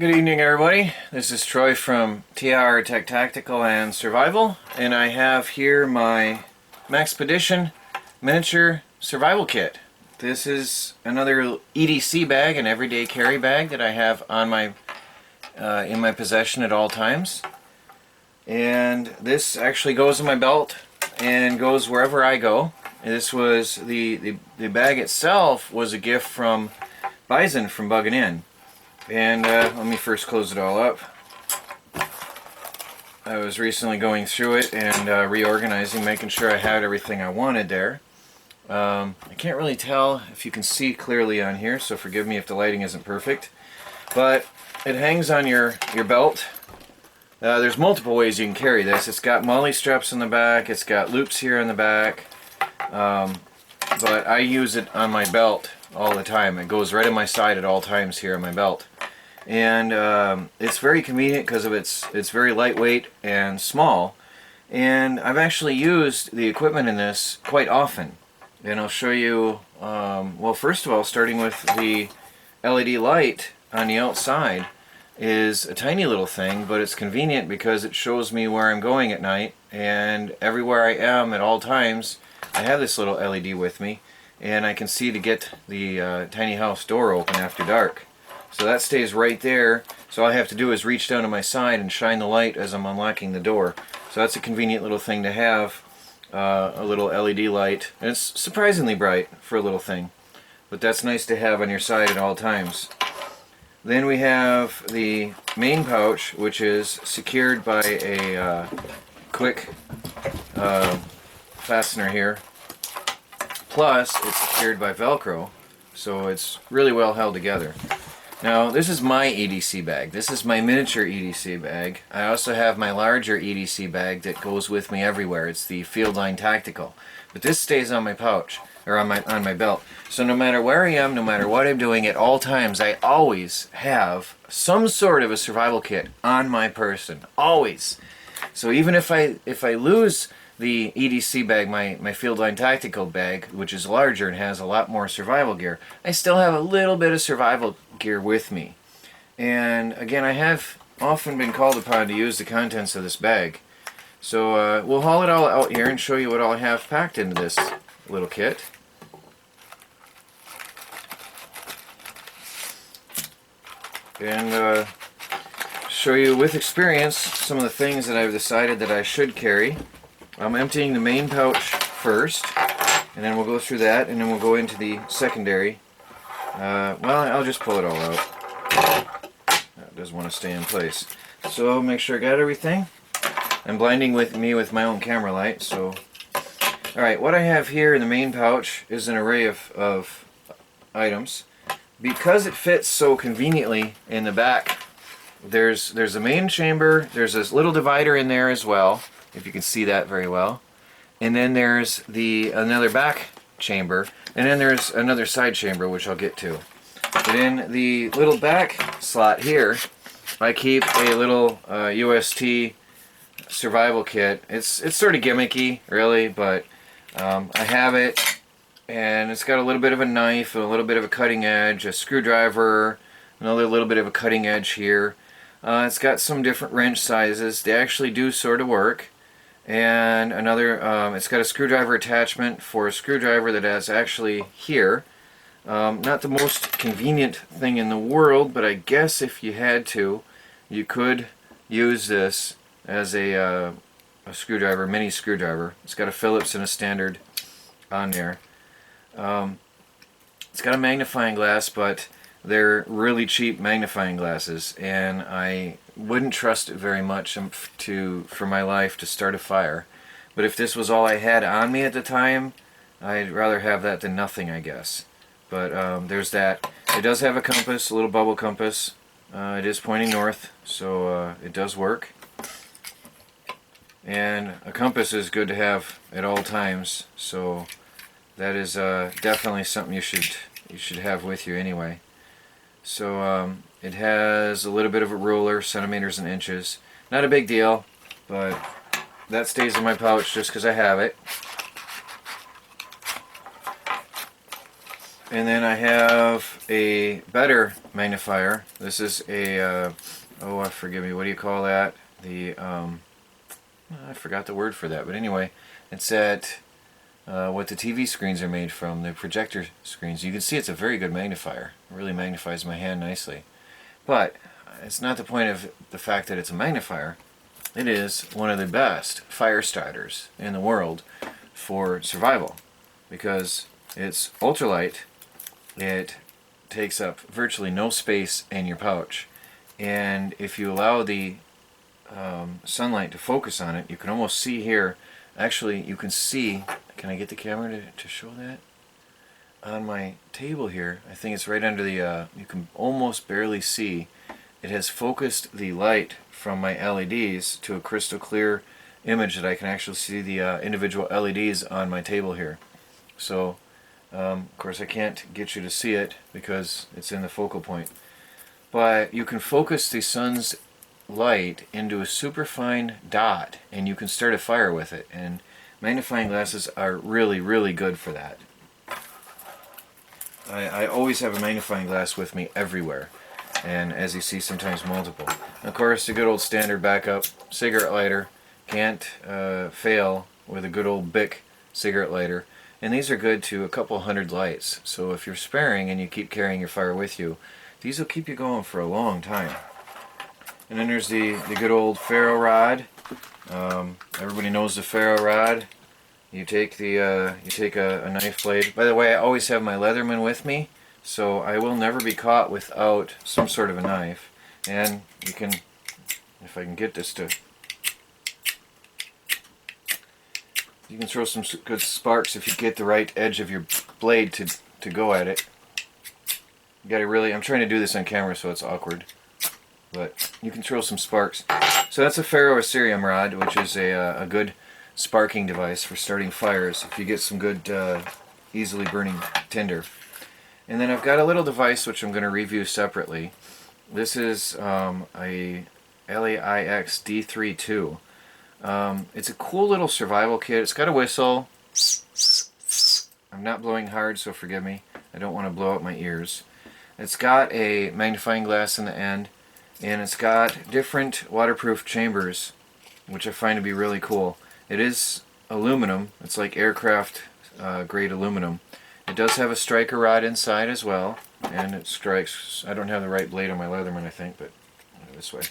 Good evening, everybody. This is Troy from TR Tech Tactical and Survival, and I have here my Maxpedition miniature survival kit. This is another EDC bag, an everyday carry bag that I have on my in my possession at all times. And this actually goes in my belt and goes wherever I go. And this was the bag itself was a gift from Bison from Buggingin. And let me first close it all up. I was recently going through it and reorganizing, making sure I had everything I wanted there. I can't really tell if you can see clearly on here, so forgive me if the lighting isn't perfect. But it hangs on your belt. There's multiple ways you can carry this. It's got molly straps in the back, it's got loops here in the back, but I use it on my belt all the time. It goes right on my side at all times here on my belt. And it's very convenient because of it's very lightweight and small. And I've actually used the equipment in this quite often. And I'll show you, well, first of all, starting with the LED light on the outside is a tiny little thing, but it's convenient because it shows me where I'm going at night, and everywhere I am at all times I have this little LED with me, and I can see to get the tiny house door open after dark. So that stays right there, so all I have to do is reach down to my side and shine the light as I'm unlocking the door. So that's a convenient little thing to have, a little LED light, and it's surprisingly bright for a little thing, but that's nice to have on your side at all times. Then we have the main pouch, which is secured by a quick fastener here, plus it's secured by Velcro, so it's really well held together. Now, this is my EDC bag. This is my miniature EDC bag. I also have my larger EDC bag that goes with me everywhere. It's the Fieldline Tactical. But this stays on my pouch, or on my belt. So no matter where I am, no matter what I'm doing, at all times, I always have some sort of a survival kit on my person. Always. So even if I lose the EDC bag, my Fieldline Tactical bag, which is larger and has a lot more survival gear, I still have a little bit of survival gear with me. And again, I have often been called upon to use the contents of this bag. So we'll haul it all out here and show you what all I have packed into this little kit. And show you with experience some of the things that I've decided that I should carry. I'm emptying the main pouch first, and then we'll go through that, and then we'll go into the secondary. Well, I'll just pull it all out. That doesn't want to stay in place. So make sure I got everything. I'm blinding with my own camera light, so... Alright, what I have here in the main pouch is an array of items. Because it fits so conveniently in the back, there's a main chamber, there's this little divider in there as well, if you can see that very well. And then there's another back chamber, and then there's another side chamber, which I'll get to. But in the little back slot here, I keep a little UST survival kit. It's sort of gimmicky, really, but I have it, and it's got a little bit of a knife, a little bit of a cutting edge, a screwdriver, another little bit of a cutting edge here. It's got some different wrench sizes. They actually do sort of work. And another, it's got a screwdriver attachment for a screwdriver that is actually here. Not the most convenient thing in the world, but I guess if you had to, you could use this as a screwdriver, mini screwdriver. It's got a Phillips and a standard on there. It's got a magnifying glass, but they're really cheap magnifying glasses, and I wouldn't trust it very much for my life to start a fire. But if this was all I had on me at the time, I'd rather have that than nothing, I guess. But there's that. It does have a compass, a little bubble compass. It is pointing north, so it does work. And a compass is good to have at all times, so that is definitely something you should have with you anyway. So it has a little bit of a ruler, centimeters and inches. Not a big deal, but that stays in my pouch just because I have it. And then I have a better magnifier. This is a, oh, forgive me, what do you call that? The, I forgot the word for that, but anyway, it's at what the TV screens are made from, the projector screens. You can see it's a very good magnifier. It really magnifies my hand nicely. But it's not the point of the fact that it's a magnifier. It is one of the best fire starters in the world for survival because it's ultralight. It takes up virtually no space in your pouch, and if you allow the sunlight to focus on it, you can almost see here. Actually, you can see, can I get the camera to show that? On my table here, I think it's right under the, you can almost barely see. It has focused the light from my LEDs to a crystal clear image that I can actually see the individual LEDs on my table here. So, of course I can't get you to see it because it's in the focal point. But you can focus the sun's light into a super fine dot and you can start a fire with it, and magnifying glasses are really, really good for that. I always have a magnifying glass with me everywhere, and as you see, sometimes multiple. And of course, the good old standard backup cigarette lighter can't fail with a good old Bic cigarette lighter, and these are good to a couple hundred lights. So if you're sparing and you keep carrying your fire with you, these will keep you going for a long time. And then there's the good old ferro rod. Everybody knows the ferro rod. You take a knife blade. By the way, I always have my Leatherman with me, so I will never be caught without some sort of a knife. And you can, if I can get this to, you can throw some good sparks if you get the right edge of your blade to go at it. You gotta really, I'm trying to do this on camera so it's awkward, but you can throw some sparks. So that's a ferroacerium rod, which is a good sparking device for starting fires if you get some good easily burning tinder. And then I've got a little device which I'm going to review separately. This is a LAIX D32. It's a cool little survival kit. It's got a whistle. I'm not blowing hard, so forgive me. I don't want to blow out my ears. It's got a magnifying glass in the end, and it's got different waterproof chambers, which I find to be really cool. It is aluminum. It's like aircraft grade aluminum. It does have a striker rod inside as well, and it strikes. I don't have the right blade on my Leatherman, I think, but this way.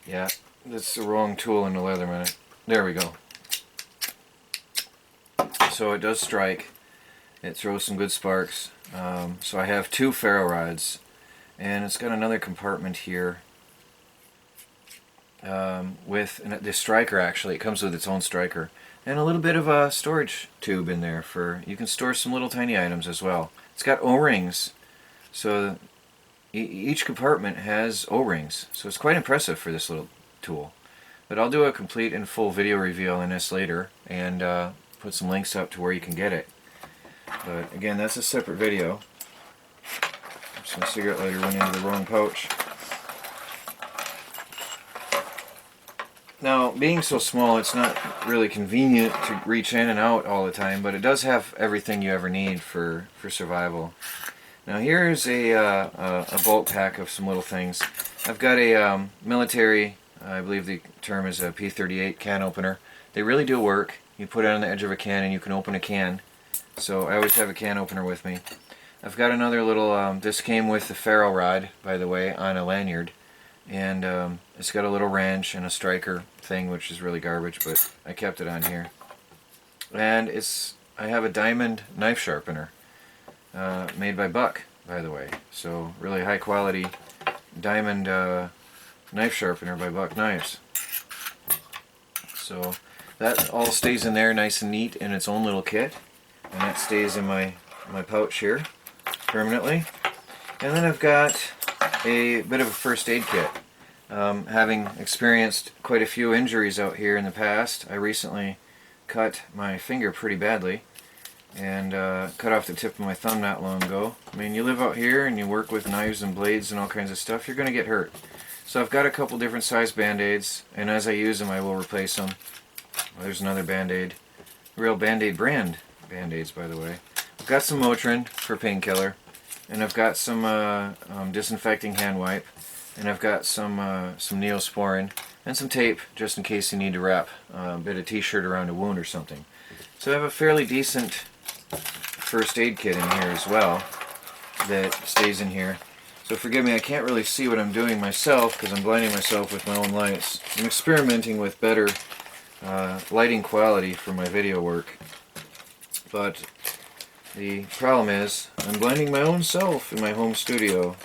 Yeah, that's the wrong tool in the Leatherman. There we go. So it does strike. It throws some good sparks. So I have two ferro rods, and it's got another compartment here with the striker. Actually, it comes with its own striker, and a little bit of a storage tube in there for, you can store some little tiny items as well. It's got O-rings, so each compartment has O-rings, so it's quite impressive for this little tool. But I'll do a complete and full video review on this later, and put some links up to where you can get it. But again, that's a separate video. Oops, my cigarette lighter went into the wrong pouch. Now, being so small, it's not really convenient to reach in and out all the time, but it does have everything you ever need for survival. Now here's a bulk pack of some little things. I've got a military, I believe the term is a P38 can opener. They really do work. You put it on the edge of a can and you can open a can. So I always have a can opener with me. I've got another little, this came with the ferro rod, by the way, on a lanyard. And it's got a little wrench and a striker thing, which is really garbage, but I kept it on here. And I have a diamond knife sharpener, made by Buck, by the way. So really high quality diamond knife sharpener by Buck Knives. So that all stays in there nice and neat in its own little kit, and that stays in my pouch here permanently. And then I've got a bit of a first aid kit. Having experienced quite a few injuries out here in the past, I recently cut my finger pretty badly and cut off the tip of my thumb not long ago. I mean, you live out here and you work with knives and blades and all kinds of stuff, you're going to get hurt. So I've got a couple different size band-aids, and as I use them I will replace them. There's another band-aid. Real band-aid brand Band-Aids, by the way. I've got some Motrin for painkiller, and I've got some disinfecting hand wipe, and I've got some Neosporin and some tape just in case you need to wrap a bit of t-shirt around a wound or something. So I have a fairly decent first aid kit in here as well that stays in here. So forgive me, I can't really see what I'm doing myself because I'm blinding myself with my own lights. I'm experimenting with better lighting quality for my video work, but the problem is I'm blinding my own self in my home studio,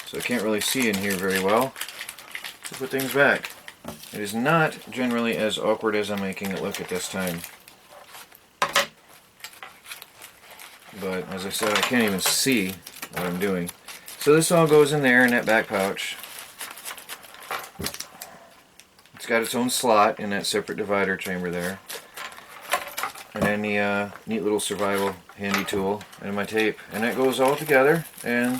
so I can't really see in here very well. To put things back, it is not generally as awkward as I'm making it look at this time. But as I said, I can't even see what I'm doing. So this all goes in there in that back pouch. It's got its own slot in that separate divider chamber there. And then the neat little survival handy tool and my tape. And that goes all together. And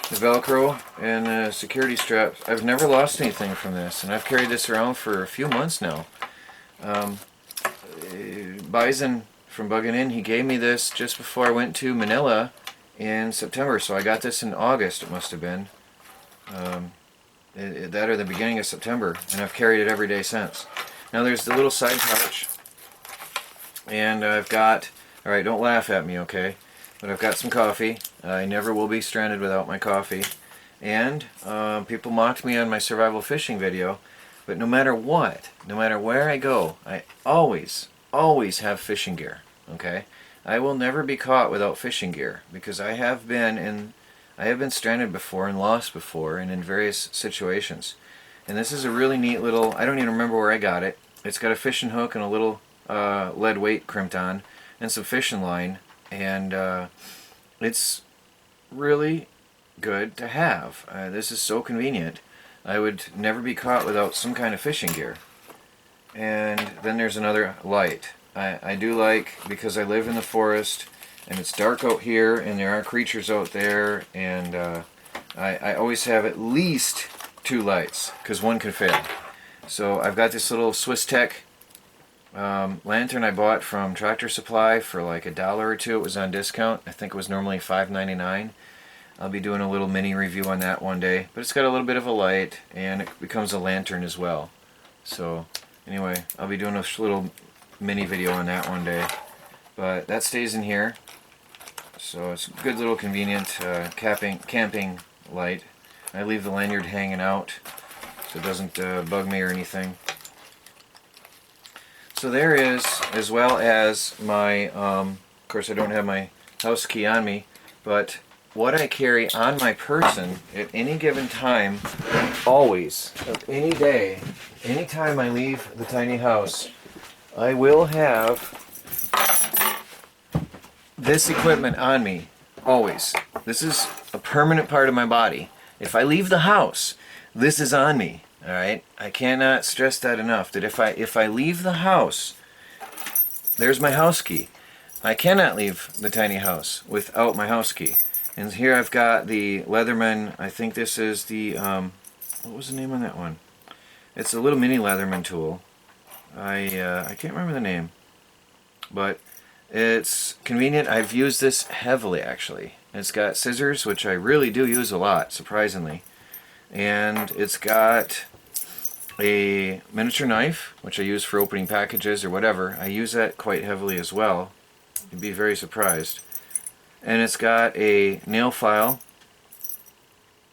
the Velcro and the security straps. I've never lost anything from this. And I've carried this around for a few months now. Bison from Buggingin, he gave me this just before I went to Manila in September, so I got this in August, it must have been. That or the beginning of September, and I've carried it every day since. Now there's the little side pouch, and I've got, alright, don't laugh at me, okay, but I've got some coffee. I never will be stranded without my coffee. And people mocked me on my survival fishing video, but no matter what, no matter where I go, I always have fishing gear, okay? I will never be caught without fishing gear because I have been stranded before and lost before and in various situations. And this is a really neat little, I don't even remember where I got it. It's got a fishing hook and a little lead weight crimped on and some fishing line, and it's really good to have. This is so convenient. I would never be caught without some kind of fishing gear. And then there's another light. I do like, because I live in the forest and it's dark out here and there are creatures out there, and I always have at least 2 lights because one can fail. So I've got this little Swiss Tech lantern I bought from Tractor Supply for like $1 or $2. It was on discount. I think it was normally $5.99. I'll be doing a little mini review on that one day, but it's got a little bit of a light and it becomes a lantern as well. So anyway, I'll be doing a little mini video on that one day, but that stays in here, so it's a good little convenient camping light. I leave the lanyard hanging out so it doesn't bug me or anything. So there is, as well as my of course I don't have my house key on me, but what I carry on my person at any given time, always, of any day, anytime I leave the tiny house, I will have this equipment on me, always. This is a permanent part of my body. If I leave the house, this is on me, alright? I cannot stress that enough, that if I leave the house, there's my house key. I cannot leave the tiny house without my house key. And here I've got the Leatherman, I think this is the, what was the name on that one? It's a little mini Leatherman tool. I can't remember the name, but it's convenient. I've used this heavily actually. It's got scissors, which I really do use a lot, surprisingly, and it's got a miniature knife, which I use for opening packages or whatever. I use that quite heavily as well. You'd be very surprised. And it's got a nail file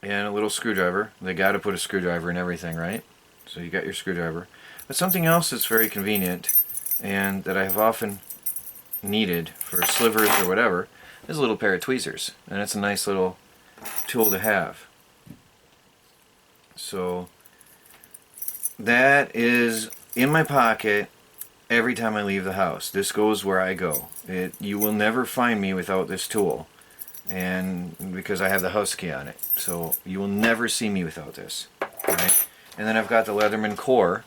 and a little screwdriver. They got to put a screwdriver in everything, right? So you got your screwdriver. But something else that's very convenient and that I have often needed for slivers or whatever is a little pair of tweezers. And it's a nice little tool to have. So that is in my pocket every time I leave the house. This goes where I go. You will never find me without this tool, and because I have the house key on it, so you will never see me without this. Right? And then I've got the Leatherman core,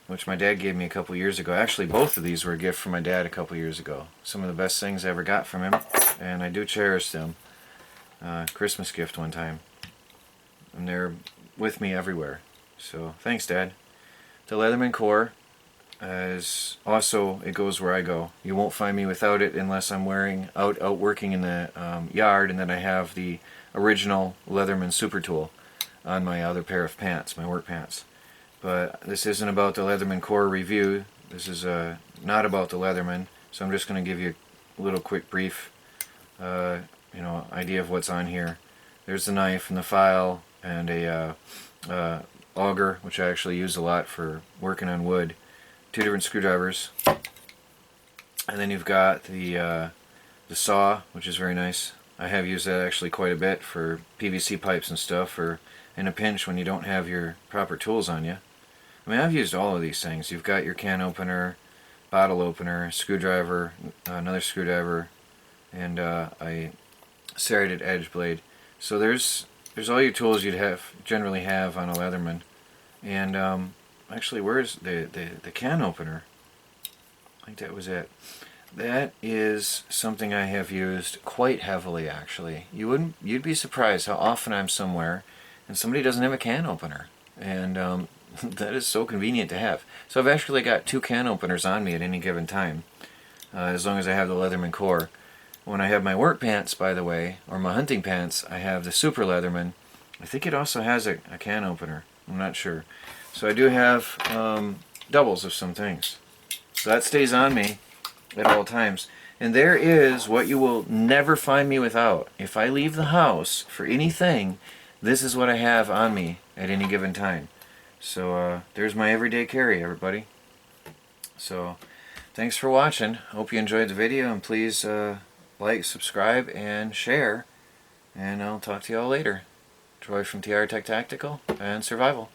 which my dad gave me a couple years ago. Actually, both of these were a gift from my dad a couple years ago. Some of the best things I ever got from him, and I do cherish them. Christmas gift one time, and they're with me everywhere. So thanks, Dad. The Leatherman core, as also it goes where I go. You won't find me without it unless I'm out working in the yard, and then I have the original Leatherman Super Tool on my other pair of pants, my work pants. But this isn't about the Leatherman core review. This is not about the Leatherman, so I'm just going to give you a little quick brief idea of what's on here. There's the knife and the file and a auger, which I actually use a lot for working on wood. 2 different screwdrivers, and then you've got the saw, which is very nice. I have used that actually quite a bit for PVC pipes and stuff, or in a pinch when you don't have your proper tools on you. I mean, I've used all of these things. You've got your can opener, bottle opener, screwdriver, another screwdriver, and a serrated edge blade. So there's all your tools you'd generally have on a Leatherman. And actually, where's the can opener? I think that was it. That is something I have used quite heavily, actually. You'd be surprised how often I'm somewhere and somebody doesn't have a can opener, and that is so convenient to have. So I've actually got 2 can openers on me at any given time, as long as I have the Leatherman core. When I have my work pants, by the way, or my hunting pants, I have the Super Leatherman. I think it also has a can opener. I'm not sure. So I do have doubles of some things. So that stays on me at all times. And there is what you will never find me without. If I leave the house for anything, this is what I have on me at any given time. So there's my everyday carry, everybody. So thanks for watching. Hope you enjoyed the video, and please like, subscribe, and share. And I'll talk to you all later. Troy from TR Tech Tactical and Survival.